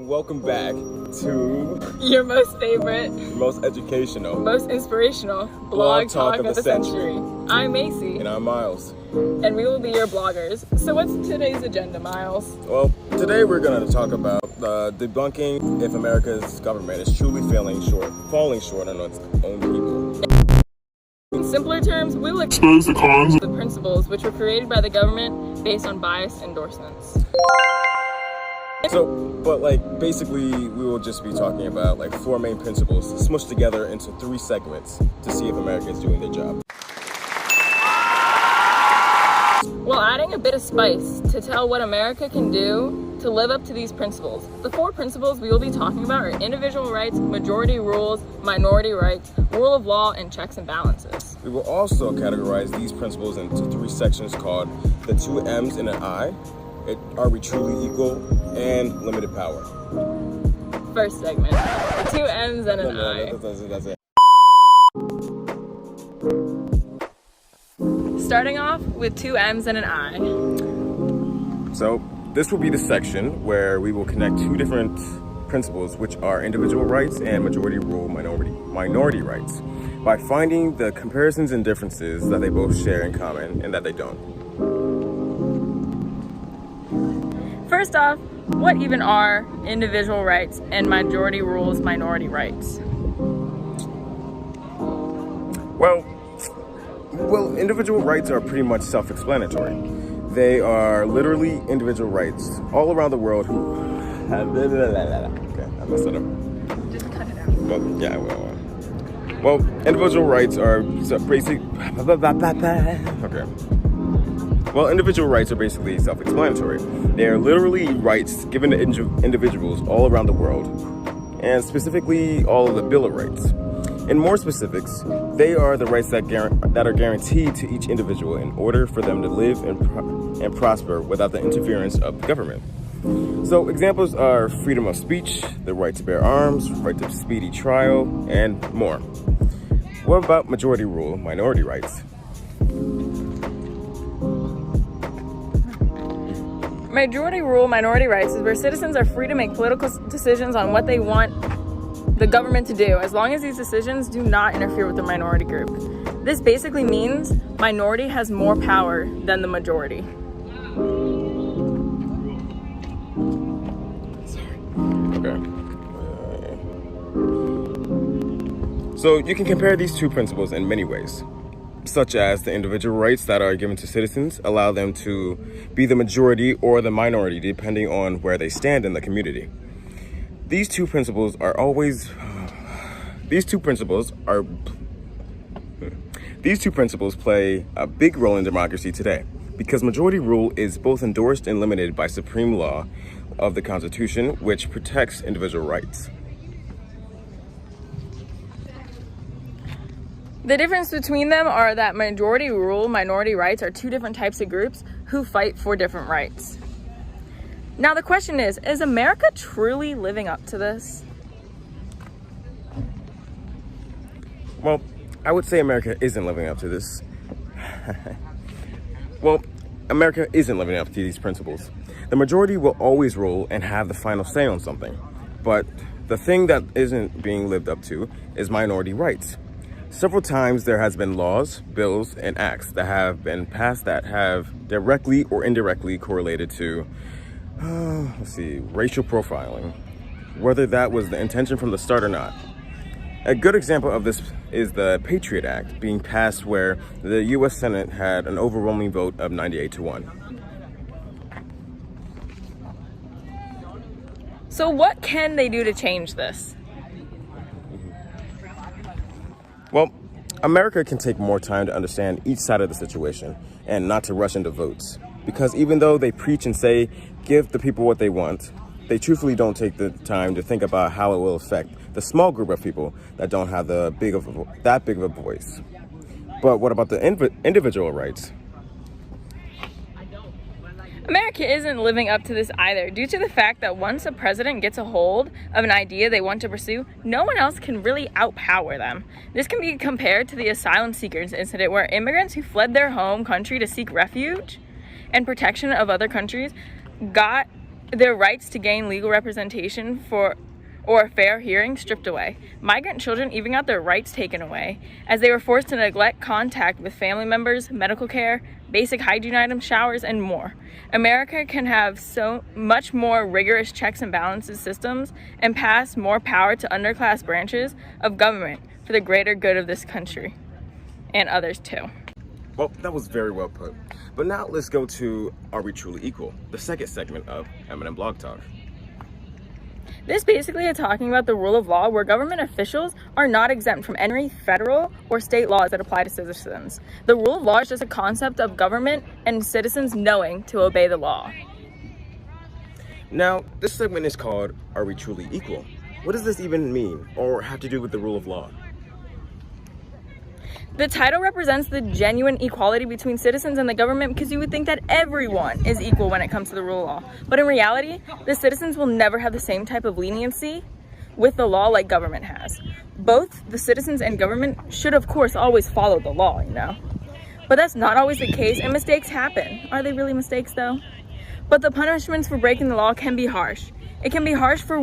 welcome back to your most favorite, most educational, most inspirational blog talk of the century. I'm Macy. And I'm Miles. And we will be your bloggers. So what's today's agenda, Miles? Well, today we're going to talk about debunking if America's government is truly falling short on its own people. In simpler terms, we will expose the cons of the principles which were created by the government based on biased endorsements. Basically, we will just be talking about four main principles smushed together into 3 segments to see if America is doing their job. While adding a bit of spice to tell what America can do to live up to these principles. The 4 principles we will be talking about are individual rights, majority rules, minority rights, rule of law, and checks and balances. We will also categorize these principles into 3 sections called the 2 M's and an I. Are we truly equal? And limited power. First segment, the 2 M's and an I. That's it. Starting off with 2 M's and an I. So this will be the section where we will connect 2 different principles, which are individual rights and majority rule minority rights, by finding the comparisons and differences that they both share in common and that they don't. First off, what even are individual rights and majority rules minority rights? Well, individual rights are pretty much self-explanatory. They are literally individual rights all around the world who have... Okay, I messed it up. Just cut it out. Well, yeah, well, individual rights are basic... Okay. Well, individual rights are basically self-explanatory. They are literally rights given to individuals all around the world, and specifically all of the Bill of Rights. In more specifics, they are the rights that are guaranteed to each individual in order for them to live and prosper without the interference of the government. So examples are freedom of speech, the right to bear arms, right to speedy trial, and more. What about majority rule, minority rights? Majority rule minority rights is where citizens are free to make political decisions on what they want the government to do, as long as these decisions do not interfere with the minority group. This basically means minority has more power than the majority. Okay. So you can compare these 2 principles in many ways, such as the individual rights that are given to citizens allow them to be the majority or the minority depending on where they stand in the community. These two principles play a big role in democracy today because majority rule is both endorsed and limited by supreme law of the Constitution, which protects individual rights. The difference between them are that majority rule minority rights are 2 different types of groups who fight for different rights. Now the question is America truly living up to this? Well, I would say America isn't living up to this. Well, America isn't living up to these principles. The majority will always rule and have the final say on something. But the thing that isn't being lived up to is minority rights. Several times there has been laws, bills, and acts that have been passed that have directly or indirectly correlated to racial profiling, whether that was the intention from the start or not. A good example of this is the Patriot Act being passed, where the U.S. Senate had an overwhelming vote of 98-1. So what can they do to change this? Well, America can take more time to understand each side of the situation and not to rush into votes. Because even though they preach and say, give the people what they want, they truthfully don't take the time to think about how it will affect the small group of people that don't have that big of a voice. But what about the individual rights? America isn't living up to this either, due to the fact that once a president gets a hold of an idea they want to pursue, no one else can really outpower them. This can be compared to the asylum seekers incident, where immigrants who fled their home country to seek refuge and protection of other countries got their rights to gain legal representation or a fair hearing stripped away. Migrant children even got their rights taken away, as they were forced to neglect contact with family members, medical care, basic hygiene items, showers, and more. America can have so much more rigorous checks and balances systems and pass more power to underclass branches of government for the greater good of this country and others too. Well, that was very well put. But now let's go to Are We Truly Equal? The second segment of Eminem Blog Talk. This basically is talking about the rule of law, where government officials are not exempt from any federal or state laws that apply to citizens. The rule of law is just a concept of government and citizens knowing to obey the law. Now, this segment is called Are We Truly Equal? What does this even mean or have to do with the rule of law? The title represents the genuine equality between citizens and the government, because you would think that everyone is equal when it comes to the rule of law. But in reality, the citizens will never have the same type of leniency with the law like government has. Both the citizens and government should, of course, always follow the law, But that's not always the case, and mistakes happen. Are they really mistakes, though? But the punishments for breaking the law can be harsh. It can be harsh for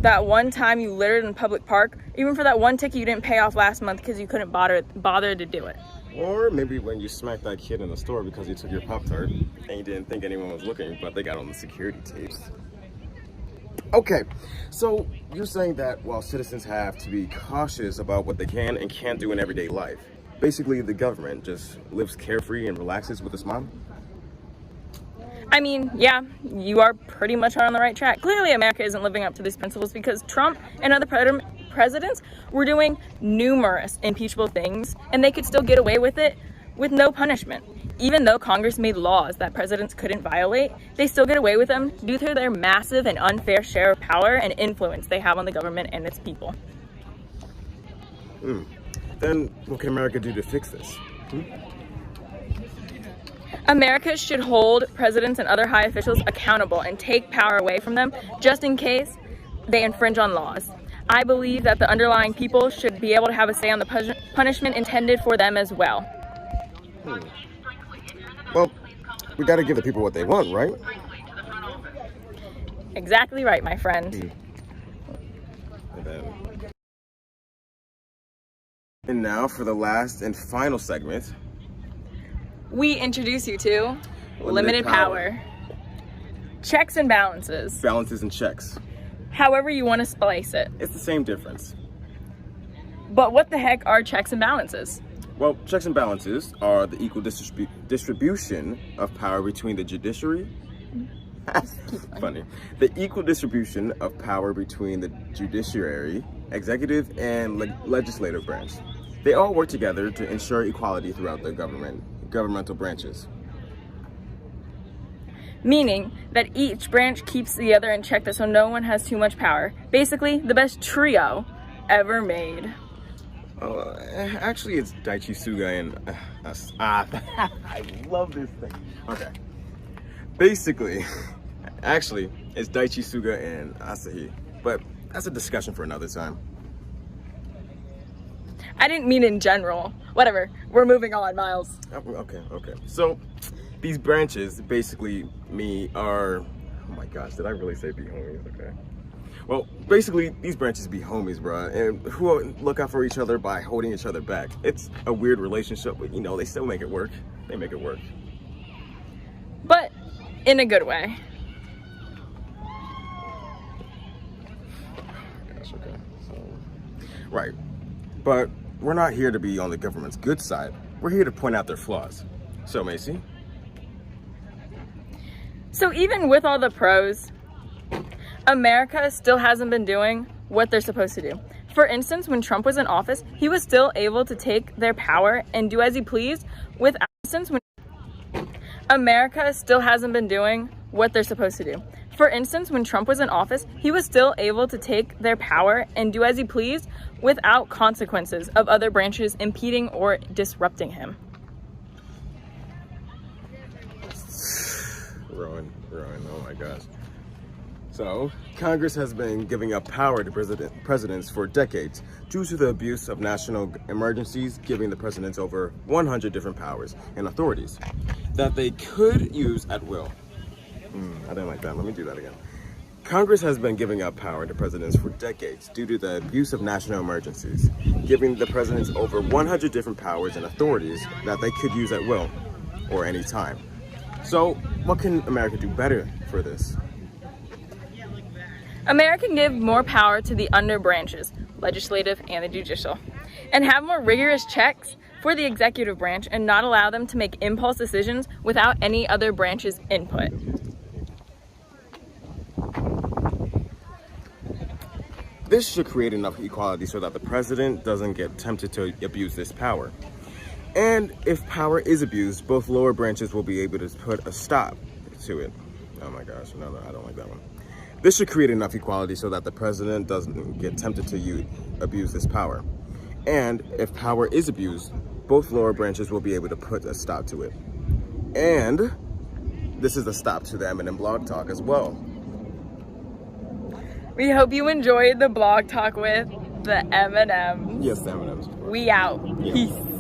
that one time you littered in a public park, even for that one ticket you didn't pay off last month because you couldn't bother to do it. Or maybe when you smacked that kid in the store because you took your Pop-Tart and you didn't think anyone was looking, but they got on the security tapes. Okay, so you're saying that while citizens have to be cautious about what they can and can't do in everyday life, basically the government just lives carefree and relaxes with a smile? I mean, yeah, you are pretty much on the right track. Clearly, America isn't living up to these principles, because Trump and other presidents were doing numerous impeachable things, and they could still get away with it with no punishment. Even though Congress made laws that presidents couldn't violate, they still get away with them due to their massive and unfair share of power and influence they have on the government and its people. Then what can America do to fix this? America should hold presidents and other high officials accountable and take power away from them just in case they infringe on laws. I believe that the underlying people should be able to have a say on the punishment intended for them as well. Well, we gotta give the people what they want, right? Exactly right, my friend. And now for the last and final segment. We introduce you to limited power. Checks and balances. Balances and checks. However you want to splice it. It's the same difference. But what the heck are checks and balances? Well, checks and balances are the equal distribution of power between the judiciary. Funny. The equal distribution of power between the judiciary, executive, and legislative branch. They all work together to ensure equality throughout the governmental branches. Meaning that each branch keeps the other in check so no one has too much power. Basically, the best trio ever made. Actually, it's Daichi Suga and I love this thing. Okay. Basically, actually, it's Daichi Suga and Asahi. But that's a discussion for another time. I didn't mean in general. Whatever. We're moving on, Miles. Okay. So, these branches basically are... Oh my gosh, did I really say be homies? Okay. Well, basically, these branches be homies, bro. And who look out for each other by holding each other back. It's a weird relationship, but they still make it work. They make it work. But in a good way. Gosh, okay. So, right. But we're not here to be on the government's good side. We're here to point out their flaws. So, Macy? So even with all the pros, America still hasn't been doing what they're supposed to do. For instance, when Trump was in office, he was still able to take their power and do as he pleased without... America still hasn't been doing what they're supposed to do. For instance, when Trump was in office, he was still able to take their power and do as he pleased without consequences of other branches impeding or disrupting him. Rowan, oh my gosh. So, Congress has been giving up power to presidents for decades due to the abuse of national emergencies, giving the presidents over 100 different powers and authorities that they could use at will. I didn't like that. Let me do that again. Congress has been giving up power to presidents for decades due to the abuse of national emergencies, giving the presidents over 100 different powers and authorities that they could use at will or any time. So, what can America do better for this? America can give more power to the under branches, legislative and the judicial, and have more rigorous checks for the executive branch and not allow them to make impulse decisions without any other branch's input. This should create enough equality so that the president doesn't get tempted to abuse this power. And if power is abused, both lower branches will be able to put a stop to it. Oh my gosh, no, I don't like that one. This should create enough equality so that the president doesn't get tempted to abuse this power. And if power is abused, both lower branches will be able to put a stop to it. And this is a stop to the M&M blog talk as well. We hope you enjoyed the blog talk with the M&Ms. Yes, the M&Ms. We out. Yeah. Peace.